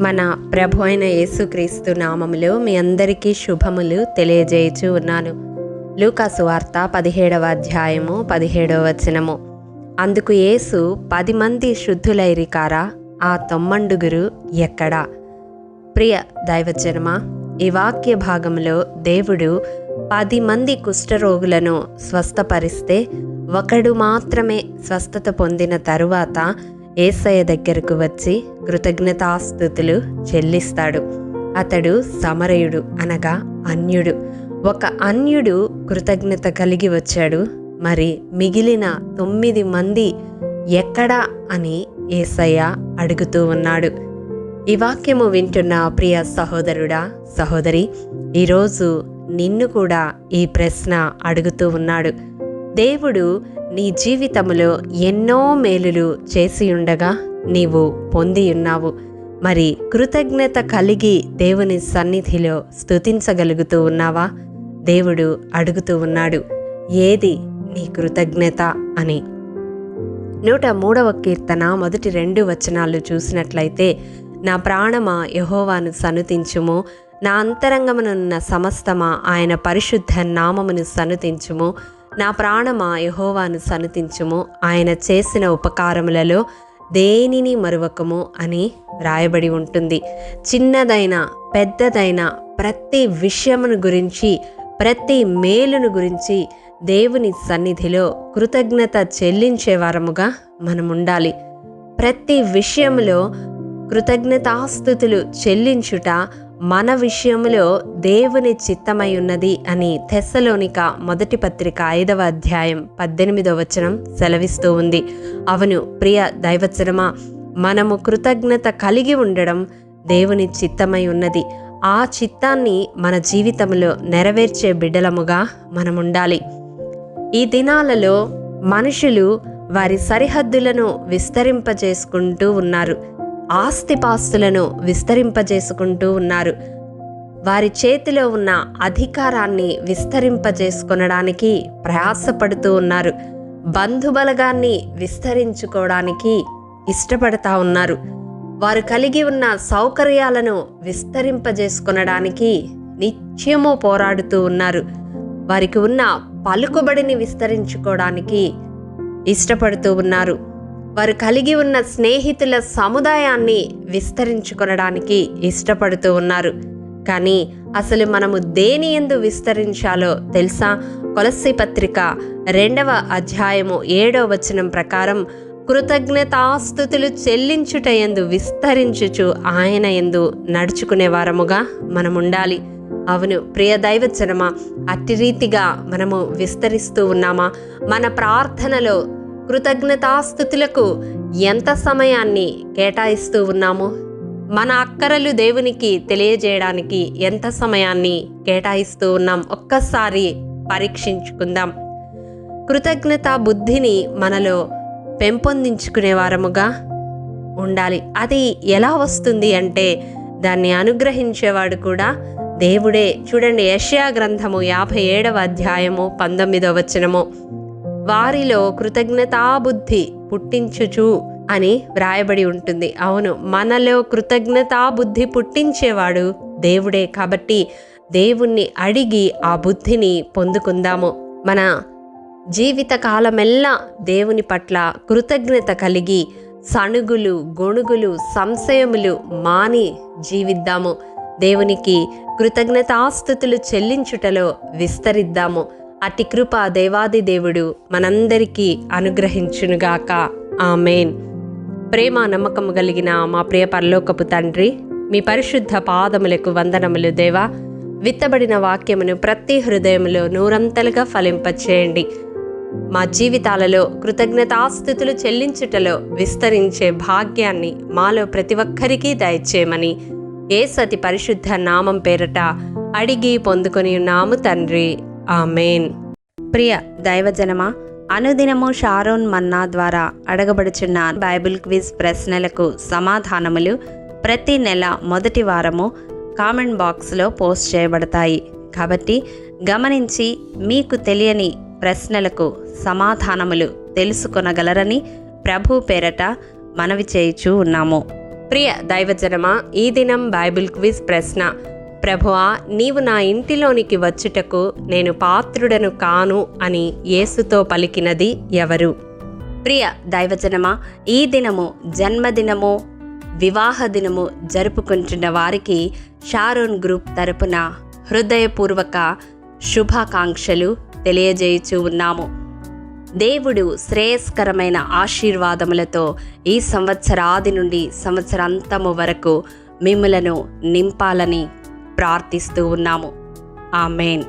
మన ప్రభు అయిన యేసుక్రీస్తు నామములో మీ అందరికీ శుభములు తెలియజేయచూ ఉన్నాను. లూకా సువార్త 17వ అధ్యాయము 17వ వచనము. అందుకు యేసు 10 మంది శుద్ధులైరి కారా, ఆ 90 ఎక్కడా? ప్రియ దైవజనమా, ఈ వాక్య భాగంలో దేవుడు 10 మంది కుష్ఠరోగులను స్వస్థపరిస్తే ఒకడు మాత్రమే స్వస్థత పొందిన తరువాత యేసయ్య దగ్గరకు వచ్చి కృతజ్ఞతాస్తుతులు చెల్లిస్తాడు. అతడు సమరయుడు, అనగా అన్యుడు. ఒక అన్యుడు కృతజ్ఞత కలిగి వచ్చాడు. మరి మిగిలిన 9 మంది ఎక్కడా అని యేసయ్య అడుగుతూ ఉన్నాడు. ఈ వాక్యము వింటున్న ప్రియ సహోదరుడా, సహోదరి, ఈరోజు నిన్ను కూడా ఈ ప్రశ్న అడుగుతూ ఉన్నాడు. దేవుడు నీ జీవితంలో ఎన్నో మేలులు చేసి ఉండగా నీవు పొంది ఉన్నావు. మరి కృతజ్ఞత కలిగి దేవుని సన్నిధిలో స్తుతించగలుగుతూ ఉన్నావా? దేవుడు అడుగుతూ ఉన్నాడు, ఏది నీ కృతజ్ఞత అని. 103వ కీర్తన మొదటి 2 వచనాలు చూసినట్లయితే, నా ప్రాణమా యెహోవాను సనుతించుము, నా అంతరంగమునున్న సమస్తమా ఆయన పరిశుద్ధ నామమును సనుతించుము. నా ప్రాణమా యెహోవాను సనుతించుము, ఆయన చేసిన ఉపకారములలో దేనిని మరువకము అని వ్రాయబడి ఉంటుంది. చిన్నదైన పెద్దదైన ప్రతి విషయమును గురించి, ప్రతి మేలును గురించి దేవుని సన్నిధిలో కృతజ్ఞత చెల్లించే వారముగా మనం ఉండాలి. ప్రతి విషయంలో కృతజ్ఞతాస్తుతులు చెల్లించుట మన విషయంలో దేవుని చిత్తమై ఉన్నది అని తెస్సలోనిక మొదటి పత్రిక 5వ అధ్యాయం 18వ వచనం సెలవిస్తూ ఉంది. అవును ప్రియ దైవజనమా, మనము కృతజ్ఞత కలిగి ఉండడం దేవుని చిత్తమై ఉన్నది. ఆ చిత్తాన్ని మన జీవితంలో నెరవేర్చే బిడ్డలముగా మనం ఉండాలి. ఈ దినాలలో మనుషులు వారి సరిహద్దులను విస్తరింపజేసుకుంటూ ఉన్నారు. ఆస్తిపాస్తులను విస్తరింపజేసుకుంటూ ఉన్నారు. వారి చేతిలో ఉన్న అధికారాన్ని విస్తరింపజేసుకొనడానికి ప్రయాసపడుతూ ఉన్నారు. బంధుబలగాన్ని విస్తరించుకోవడానికి ఇష్టపడతా ఉన్నారు. వారు కలిగి ఉన్న సౌకర్యాలను విస్తరింపజేసుకొనడానికి నిత్యము పోరాడుతూ ఉన్నారు. వారికి ఉన్న పలుకుబడిని విస్తరించుకోవడానికి ఇష్టపడుతూ ఉన్నారు. వారు కలిగి ఉన్న స్నేహితుల సముదాయాన్ని విస్తరించుకొనడానికి ఇష్టపడుతూ ఉన్నారు. కానీ అసలు మనము దేని యందు విస్తరించాలో తెలుసా? కొలస్సీ పత్రిక 2వ అధ్యాయము 7వ వచనం ప్రకారం, కృతజ్ఞతాస్తుతులు చెల్లించుట యందు విస్తరించుచు ఆయన యందు నడుచుకునే వారముగా మనం ఉండాలి. అవును ప్రియ దైవజనమా, అట్టి రీతిగా మనము విస్తరిస్తూ ఉన్నామా? మన ప్రార్థనలో కృతజ్ఞతాస్తుతులకు ఎంత సమయాన్ని కేటాయిస్తూ ఉన్నాము? మన అక్కరలు దేవునికి తెలియజేయడానికి ఎంత సమయాన్ని కేటాయిస్తూ ఉన్నాం? ఒక్కసారి పరీక్షించుకుందాం. కృతజ్ఞతా బుద్ధిని మనలో పెంపొందించుకునే వారముగా ఉండాలి. అది ఎలా వస్తుంది అంటే, దాన్ని అనుగ్రహించేవాడు కూడా దేవుడే. చూడండి, యెషయా గ్రంథము 57వ అధ్యాయము 19వ వచనము, వారిలో కృతజ్ఞతాబుద్ధి పుట్టించుచు అని వ్రాయబడి ఉంటుంది. అవును, మనలో కృతజ్ఞతాబుద్ధి పుట్టించేవాడు దేవుడే. కాబట్టి దేవుణ్ణి అడిగి ఆ బుద్ధిని పొందుకుందాము. మన జీవిత కాలమెల్లా దేవుని పట్ల కృతజ్ఞత కలిగి సణుగులు, గొణుగులు, సంశయములు మాని జీవిద్దాము. దేవునికి కృతజ్ఞతాస్తుతులు చెల్లించుటలో విస్తరిద్దాము. అట్టి కృప దేవాది దేవుడు మనందరికీ అనుగ్రహించునుగాక. ఆమేన్. ప్రేమ నమ్మకము కలిగిన మా ప్రియ పరలోకపు తండ్రి, మీ పరిశుద్ధ పాదములకు వందనములు దేవా. విత్తబడిన వాక్యమును ప్రతి హృదయములో నూరంతలుగా ఫలింపచేయండి. మా జీవితాలలో కృతజ్ఞతాస్తుతులు చెల్లించుటలో విస్తరించే భాగ్యాన్ని మాలో ప్రతి ఒక్కరికి దయచేయమని యేసు అతి పరిశుద్ధ నామం పేరట అడిగి పొందుకొని ఉన్నాము తండ్రి. ఆమేన్. ప్రియ దైవజనమా, అనుదినము షారోన్ మన్నా ద్వారా అడగబడుచున్న బైబిల్ క్విజ్ ప్రశ్నలకు సమాధానములు ప్రతి నెల మొదటి వారము కామెంట్ బాక్స్లో పోస్ట్ చేయబడతాయి. కాబట్టి గమనించి మీకు తెలియని ప్రశ్నలకు సమాధానములు తెలుసుకొనగలరని ప్రభు పేరట మనవి చేయుచూ ఉన్నాము. ప్రియ దైవజనమా, ఈ దినం బైబిల్ క్విజ్ ప్రశ్న: ప్రభువా, నీవు నా ఇంటిలోనికి వచ్చుటకు నేను పాత్రుడను కాను అని యేసుతో పలికినది ఎవరు? ప్రియ దైవజనమా, ఈ దినము జన్మదినము, వివాహ దినము జరుపుకుంటున్న వారికి షారోన్ గ్రూప్ తరపున హృదయపూర్వక శుభాకాంక్షలు తెలియజేయుచూ ఉన్నాము. దేవుడు శ్రేయస్కరమైన ఆశీర్వాదములతో ఈ సంవత్సరాది నుండి సంవత్సరాంతము వరకు మిమ్ములను నింపాలని ప్రార్థిస్తూ ఉన్నాము. ఆమేన్.